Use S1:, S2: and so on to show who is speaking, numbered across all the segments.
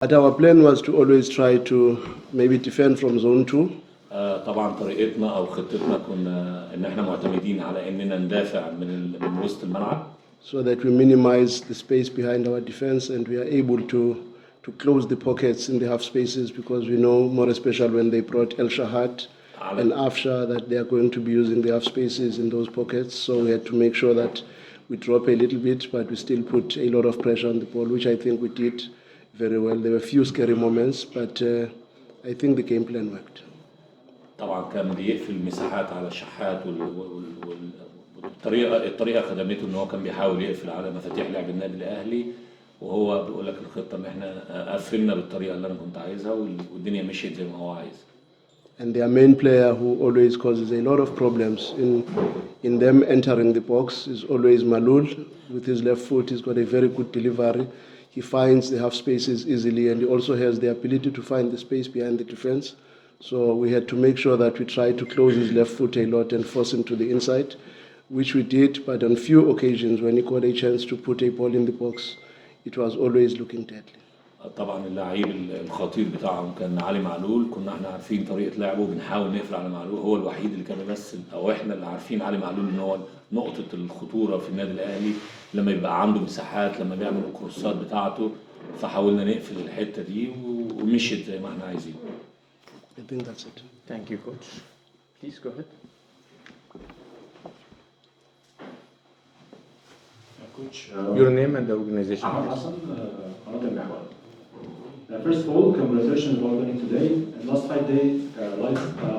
S1: But our plan was to always try to maybe defend from zone 2.
S2: طبعا طريقتنا او خطتنا كنا ان احنا معتمدين على اننا ندافع من وسط الملعب.
S1: So that we minimize the space behind our defense and we are able to close the pockets in the half spaces, because we know, more especially when they brought El Shahat and Afsha, that they are going to be using the half spaces in those pockets. So we had to make sure that we drop a little bit, but we still put a lot of pressure on the ball, which I think we did very well. There were a few scary moments, but I think the game plan worked.
S2: طبعا كان بيقفل مساحات على الشحات الطريقه خدمته ان هو كان بيحاول يقفل على مفاتيح لعب النادي الاهلي، وهو بيقول لك الخطه ان احنا قفلنا بالطريقه اللي انا كنت عايزها والدنيا مشيت زي ما هو عايز.
S1: And their main player, who always causes a lot of problems in them entering the box, is always Malul. With his left foot, he's got a very good delivery. He finds the half spaces easily, and he also has the ability to find the space behind the defense. So we had to make sure that we tried to close his left foot a lot and force him to the inside, which we did. But on few occasions, when he got a chance to put a ball in the box, it was always looking deadly.
S2: طبعا اللاعب الخطير بتاعهم كان علي معلول، كنا احنا عارفين طريقه لعبه وبنحاول نقفل على معلول، هو الوحيد اللي كان بيمثل، او احنا اللي عارفين علي معلول ان هو نقطه الخطوره في النادي الاهلي لما يبقى عنده مساحات، لما بيعمل الكروسات بتاعته، فحاولنا نقفل الحته دي ومشيت زي ما احنا عايزين.
S1: I think that's it.
S3: Thank you, coach. Please go ahead.
S4: Coach,
S3: Your name and the organization.
S4: Ahmed Hassan, قناة المحور. First of all, congratulations for winning today. In last 5 days,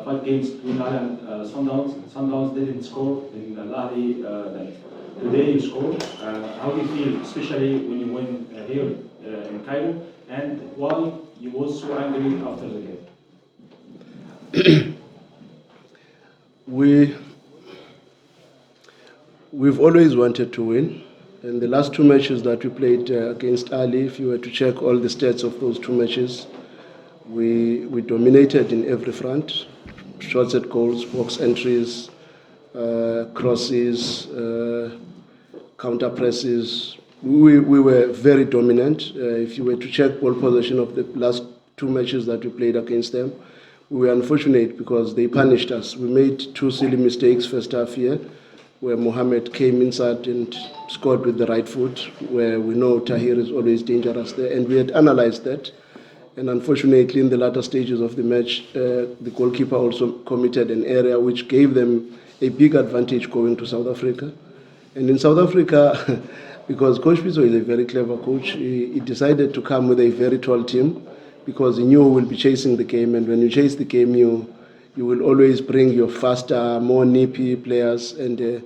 S4: 5 games between Ahly and Sundowns. Sundowns didn't score in Ahly. Today you scored. How do you feel, especially when you win here in Cairo, and why you was so angry after the game?
S1: We've always wanted to win. In the last 2 matches that we played against Ahly, if you were to check all the stats of those 2 matches, we dominated in every front. Shots at goals, box entries, crosses, counter presses. We were very dominant. If you were to check ball possession of the last 2 matches that we played against them, we were unfortunate because they punished us. We made 2 silly mistakes first half here, where Mohamed came inside and scored with the right foot, where we know Tahir is always dangerous there, and we had analyzed that. And unfortunately, in the latter stages of the match, the goalkeeper also committed an error which gave them a big advantage going to South Africa. And in South Africa, because Coach Pitso is a very clever coach, he decided to come with a very tall team, because he knew we will be chasing the game, and when you chase the game, you will always bring your faster, more nippy players. And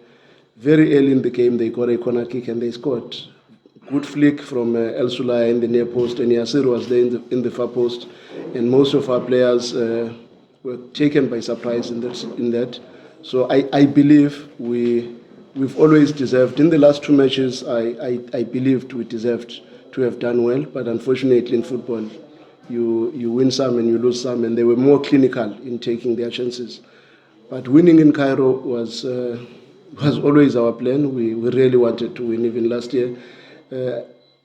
S1: very early in the game, they got a corner kick and they scored. Good flick from El Sulai in the near post, and Yasir was there in the far post. And most of our players were taken by surprise in that. So I believe we've always deserved. In the last 2 matches, I believed we deserved to have done well, but unfortunately in football, you win some and you lose some, and they were more clinical in taking their chances. But winning in Cairo was always our plan. We really wanted to win even last year.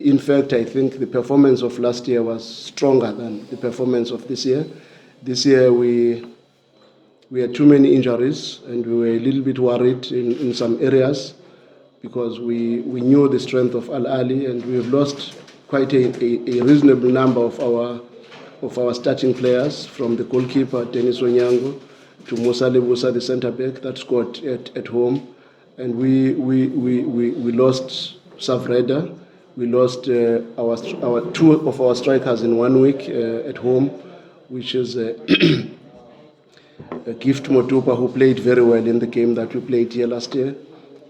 S1: In fact, I think the performance of last year was stronger than the performance of this year. This year we had too many injuries, and we were a little bit worried in some areas, because we knew the strength of Al Ahly, and we have lost quite a reasonable number of our starting players, from the goalkeeper Dennis Onyango to Musa Lebusa, the centre back that scored at home, and we lost Savreda, we lost our 2 of our strikers in 1 week at home, which is Gift Motupa, who played very well in the game that we played here last year,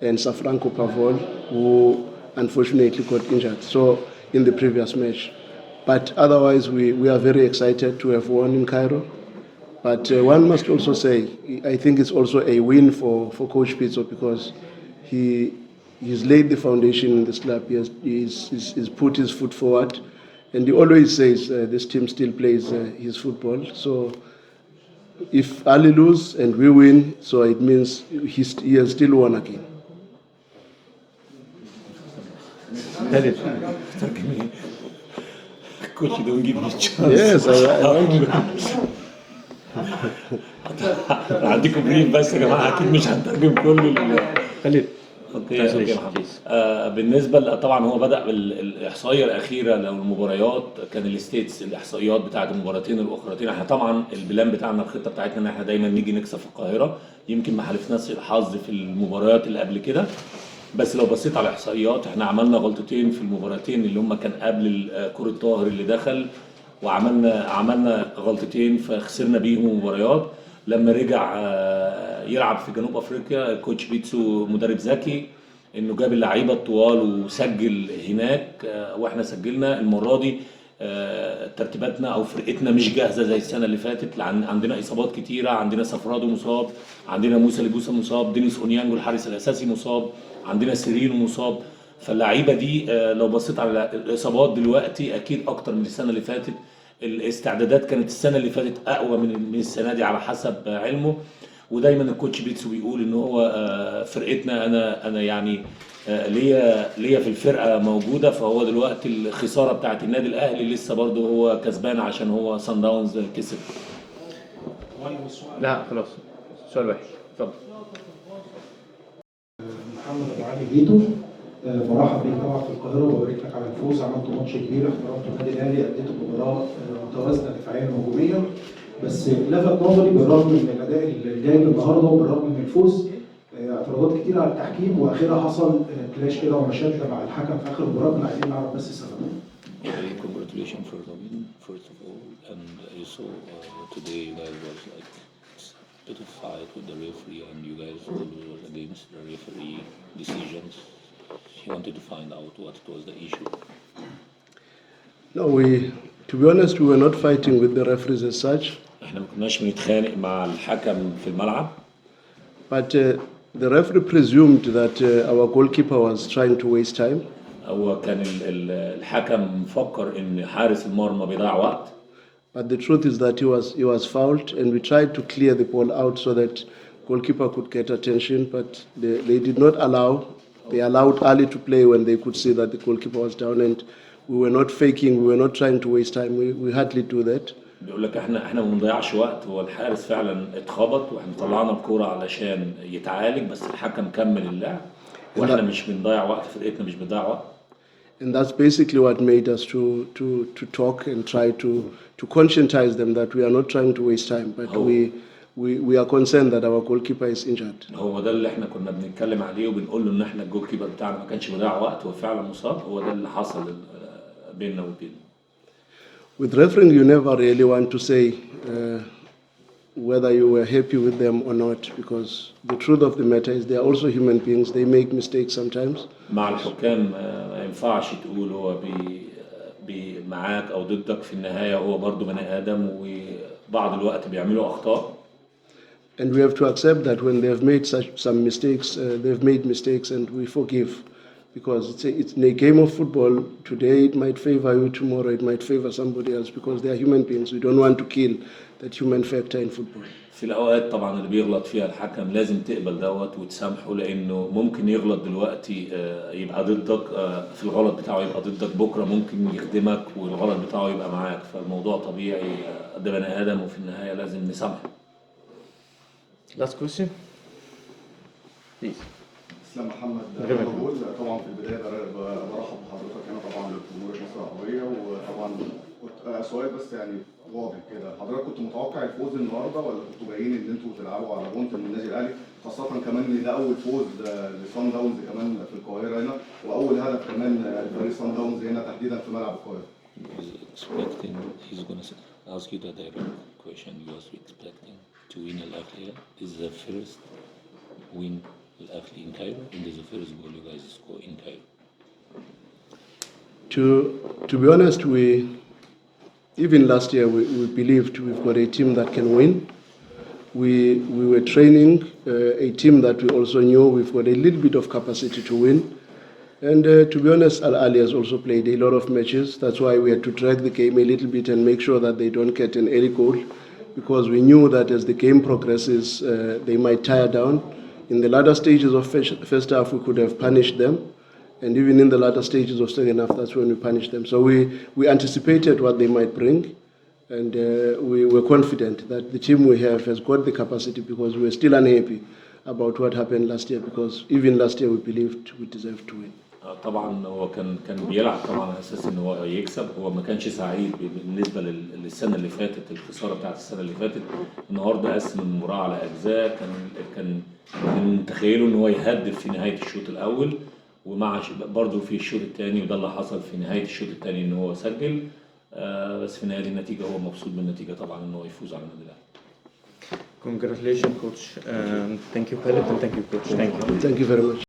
S1: and Safranco Pavol, who unfortunately got injured in the previous match. But otherwise, we are very excited to have won in Cairo. But one must also say, I think it's also a win for Coach Pitso, because he's laid the foundation in this club. He's put his foot forward, and he always says this team still plays his football. So if Ali lose and we win, so it means he has still won again.
S2: Coach, you don't give me chance.
S1: Yes, I want to.
S2: عندكم بريف بس يا جماعه اكيد مش هنترجم كل
S3: خليل
S2: اوكي
S3: Translation,
S2: محمد.
S3: please.
S2: بالنسبه طبعا هو بدا بالاحصائيه الاخيره لو المباريات كان الستيتس الاحصائيات بتاعه المباراتين الاخرتين. احنا طبعا البلان بتاعنا الخطه بتاعتنا ان احنا دايما نيجي نكسب في القاهره، يمكن ما حالفناش الحظ في المباريات اللي قبل كده، بس لو بصيت على الاحصائيات احنا عملنا غلطتين في المباراتين اللي هم كان قبل كرة طاهر اللي دخل، وعملنا غلطتين فخسرنا بيهم مباريات. لما رجع يلعب في جنوب افريقيا كوتش بيتسو مدرب ذكي انه جاب اللعيبه الطوال وسجل هناك، واحنا سجلنا المره دي. ترتيباتنا او فرقتنا مش جاهزه زي السنه اللي فاتت، لأن عندنا اصابات كتيره، عندنا سفرادو مصاب، عندنا موسى لبوسا مصاب، دينيس اونيانجو الحارس الاساسي مصاب، عندنا سيرينو مصاب. فاللعيبه دي لو بصيت على الاصابات دلوقتي اكيد اكتر من السنه اللي فاتت. الاستعدادات كانت السنه اللي فاتت اقوى من السنه دي على حسب علمه. ودايما الكوتش بيتسو بيقول ان هو فرقتنا انا يعني ليا في الفرقه موجوده. فهو دلوقتي الخساره بتاعت النادي الاهلي لسه برضه هو كسبان عشان هو صن داونز كسب.
S3: لا خلاص سؤال واحد اتفضل.
S5: محمد ابو علي فيتو، برحب بيك طبعا في القاهره وببارك لك على الفوز. عملت ماتش كبير، احترمت النادي الاهلي، اديت مباراه متوازنه دفاعيا وهجوميا، بس لفت نظري بالرغم من الاداء الجيد النهارده وبالرغم من الفوز اعتراضات كتير على التحكيم، واخيرا حصل كلاش كده ومشاكل مع الحكم في اخر المباراه. كنا عايزين نعرف بس السبب.
S2: Congratulations for the win, first of all, and you saw today you guys was like a bit of fight with the referee, and you guys always was against the referee decisions. He wanted to find out what was the issue.
S1: No, to be honest, we were not fighting with the referees as such,
S2: احنا ما كناش بنتخانق مع الحكم في الملعب،
S1: but the referee presumed that our goalkeeper was trying to waste time.
S2: هو كان الحكم مفكر ان حارس المرمى بيضيع وقت.
S1: But the truth is that he was fouled, and we tried to clear the ball out so that goalkeeper could get attention, but they did not allow. They allowed Ahly to play when they could see that the goalkeeper was down, and we were not faking, we were not trying to waste time. We hardly do that.
S2: بيقول لك احنا ما بنضيعش وقت. هو الحارس فعلا اتخبط واحنا طلعنا الكوره علشان يتعالج، بس الحكم كمل اللعب واحنا مش بنضيع وقت، فرقتنا مش بتضيع وقت.
S1: And that's basically what made us to talk and try to conscientize them that we are not trying to waste time, but we are concerned that our goalkeeper is injured.
S2: هو ده اللي احنا كنا بنتكلم عليه وبنقول له ان احنا الجول كيبر بتاعنا ما كانش بيضيع وقت، هو فعلا مصاب. هو ده اللي حصل بيننا وبينه.
S1: With refereeing, you never really want to say whether you were happy with them or not, because the truth of the matter is they are also human beings. They make mistakes sometimes.
S2: مع الحكام ما ينفعش تقول هو معاك او ضدك، في النهايه هو برضو بني ادم وبعض الوقت بيعملوا اخطاء.
S1: And we have to accept that when they have made some mistakes, they've made mistakes, and we forgive, because it's in a game of football. Today it might favor you, tomorrow it might favor somebody else, because they are human beings. We don't want to kill that human factor in football.
S2: في الاوقات طبعا اللي بيغلط فيها الحكم لازم تقبل دوت وتسامحه، لانه ممكن يغلط دلوقتي يبقى ضدك، في الغلط بتاعه يبقى ضدك، بكره ممكن يخدمك والغلط بتاعه يبقى معاك. فالموضوع طبيعي، ده بني ادم وفي النهايه لازم نسامحه.
S3: Last question please.
S6: اسلام محمد بقول طبعا في البدايه برحب بحضرتك هنا طبعا لجمهور مصر العربيه، وطبعا كنت سؤال بس يعني واضح كده، حضرتك كنت متوقع الفوز النهارده ولا كنتوا جايين ان انتوا تلعبوا على بونت من النادي الاهلي، خاصه كمان ان ده اول فوز لصن داونز كمان في القاهره هنا، واول هدف كمان لفريق صن داونز هنا تحديدا في ملعب القاهره.
S2: He's going to ask you the direct question. You are expecting to win Al-Ahly. This is the first win Al-Ahly in Cairo, and this is the first goal you guys score in Cairo.
S1: To be honest, even last year we believed we've got a team that can win. We were training a team that we also knew we've got a little bit of capacity to win. And to be honest, Ahly has also played a lot of matches. That's why we had to drag the game a little bit and make sure that they don't get an early goal, because we knew that as the game progresses, they might tire down. In the latter stages of first half, we could have punished them, And even in the latter stages of second half, that's when we punished them. So we anticipated what they might bring, and we were confident that the team we have has got the capacity, because we were still unhappy about what happened last year, because even last year we believed we deserved to win.
S2: طبعا هو كان بيلعب طبعا على اساس ان هو يكسب. هو ما كانش سعيد بالنسبه للسنه اللي فاتت، الخساره بتاعت السنه اللي فاتت. النهارده قسم المباراه على اجزاء. كان متخيله ان هو يهدف في نهايه الشوط الاول، ومع برضه في الشوط الثاني، وده اللي حصل في نهايه الشوط الثاني ان هو سجل. بس في نهايه النتيجه هو مبسوط بالنتيجه طبعا ان هو يفوز على النادي الاهلي.
S3: Congratulations, coach. Thank you, Khalid, and thank you, coach. Thank you.
S1: Thank you very much.